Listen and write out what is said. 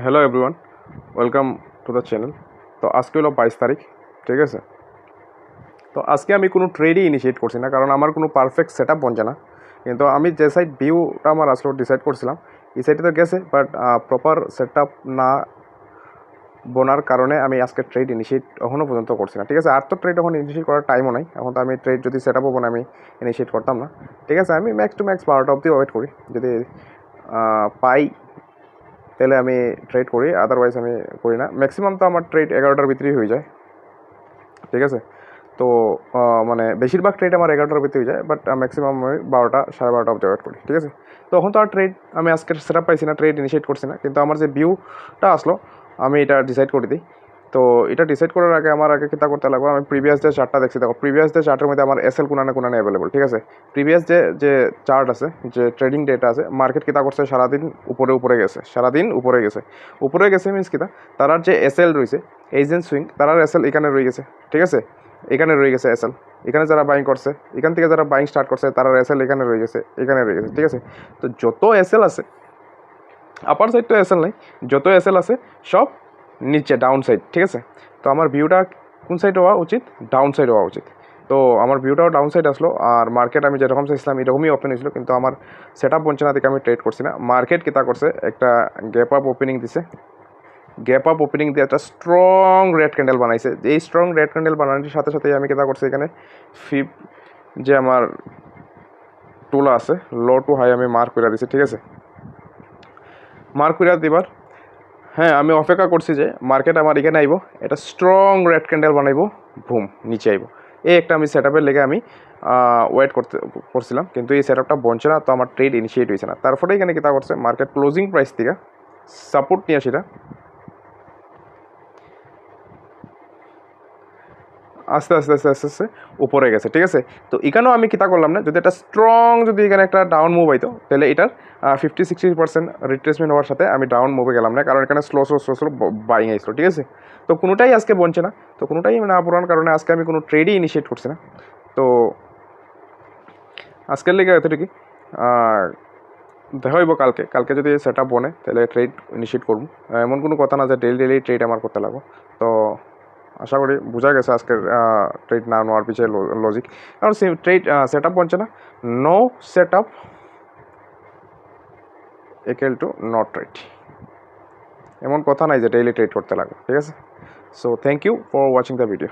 Hello everyone, welcome to the channel. তো আজকে হলো 22 তারিখ, ঠিক আছে। তো আজকে আমি কোনো ট্রেডই ইনিশিয়েট করছি না, কারণ আমার কোনো পারফেক্ট সেট আপ বনছে না। কিন্তু আমি যে সাইড ভিউটা আমার আসলে ডিসাইড করছিলাম, এই সাইডে তো গেছে, বাট প্রপার সেট আপ না বোনার কারণে আমি আজকে ট্রেড ইনিশিয়েট এখনও পর্যন্ত করছি না, ঠিক আছে। আর তো ট্রেড এখন ইনিশিয়েট করার টাইমও নাই, এখন তো আমি ট্রেড যদি সেট আপও আমি ইনিশিয়েট করতাম না, ঠিক আছে। আমি ম্যাক্স টু ম্যাক্স 12টা অবধি ওয়েট করি, যদি পাই তাহলে আমি ট্রেড করি, আদারওয়াইজ আমি করি না। ম্যাক্সিমাম তো আমার ট্রেড 11টার ভিতরেই হয়ে যায়, ঠিক আছে। তো মানে বেশিরভাগ ট্রেড আমার 11টার ভিতরে হয়ে যায়, বাট ম্যাক্সিমাম আমি 12টা 12:30 অবধি ওয়েট করি, ঠিক আছে। তো এখন তো আর ট্রেড আমি আজকের সেট আপ পাইছি না, ট্রেড ইনিশিয়েট করছি না, কিন্তু আমার যে ভিউটা আসলো আমি এটা ডিসাইড করে দিই। তো এটা ডিসাইড করার আগে আমার আগে কী করতে লাগবে, আমি প্রিভিয়াস যে চার্টটা দেখছি, দেখো প্রিভিয়াস যে চার্টের মধ্যে আমার এসএল কোনানে অ্যাভেলেবল, ঠিক আছে। প্রিভিয়াস যে চার্ট আছে, যে ট্রেডিং ডেটা আছে, মার্কেট কিতা করছে, সারাদিন উপরে গেছে, সারাদিন উপরে গেছে মিনস কিতা, তারার যে এসএল রয়েছে এজেন্ট সুইং, তারার এসএল এখানে রয়ে গেছে, ঠিক আছে। এখানে রয়ে গেছে এসএল, এখানে যারা বাইং করছে, এখান থেকে যারা বাইং স্টার্ট করছে তারা এসএল এখানে রয়ে গেছে, ঠিক আছে। তো যত এসএল আছে, আপার সাইড তো এসএল নাই, যত এসএল আছে সব নিচে ডাউন সাইড, ঠিক আছে। তো আমার ভিউটা কোন সাইড হওয়া উচিত, ডাউন সাইড হওয়া উচিত। তো আমার ভিউটাও ডাউন সাইড আসলো, আর মার্কেট আমি যেরকম চাইছিলাম এরকমই ওপেন হয়েছিল, কিন্তু আমার সেট আপ বনছে না দেখে আমি ট্রেড করছি না। মার্কেট কিতা করছে, একটা গ্যাপ আপ ওপেনিং দিছে, গ্যাপ আপ ওপেনিং দিয়ে একটা স্ট্রং রেড ক্যান্ডেল বানাইছে। এই স্ট্রং রেড ক্যান্ডেল বানানোর সাথে সাথেই আমি কেটা করছি, এখানে ফিপ যে আমার টুল আছে, লো টু হাই আমি মার্ক করে দিছি, ঠিক আছে। মার্ক করে দিবার হ্যাঁ আমি অপেক্ষা করছি যে মার্কেট আমার এখানে আইব, এটা স্ট্রং রেড ক্যান্ডেল বানাইব, বুম নিচে আইব। এই একটা আমি সেট আপের লেগে আমি ওয়েট করছিলাম, কিন্তু এই সেট আপটা বনছে না, তো আমার ট্রেড ইনিশিয়েট হয়েছে না। তারপরে এখানে কিতা করছে, মার্কেট ক্লোজিং প্রাইস থেকে সাপোর্ট নিয়ে সেটা আস্তে আস্তে আস্তে আস্তে আস্তে উপরে গেছে, ঠিক আছে। তো এখানেও আমি কিতা করলাম না, যদি একটা স্ট্রং যদি এখানে একটা ডাউন মুভ হইতো, তাহলে এটার 50-60% রিট্রেসমেন্ট হওয়ার সাথে আমি ডাউন মুভে গেলাম না, কারণ এখানে স্লো বাইং আসলো, ঠিক আছে। তো কোনোটাই আজকে বনছে না, তো কোনোটাই না পুরানোর কারণে আজকে আমি কোনো ট্রেডই ইনিশিয়েট করছি না। তো আজকের লেগে এতটুকুই, দেখা হইব কালকে যদি সেট আপ বনে তাহলে ট্রেড ইনিশিয়েট করবো। এমন কোনো কথা না যে ডেলি ট্রেড আমার করতে লাগবো। তো আশা করি বোঝা গেছে আজকের ট্রেড না নেওয়ার পিছিয়ে লজিক, কারণ ট্রেড সেট আপ বলছে না, no set up equal to not trade, এমন কথা নাই যে ডেইলি ট্রেড করতে লাগবে, ঠিক আছে। So thank you for watching the video.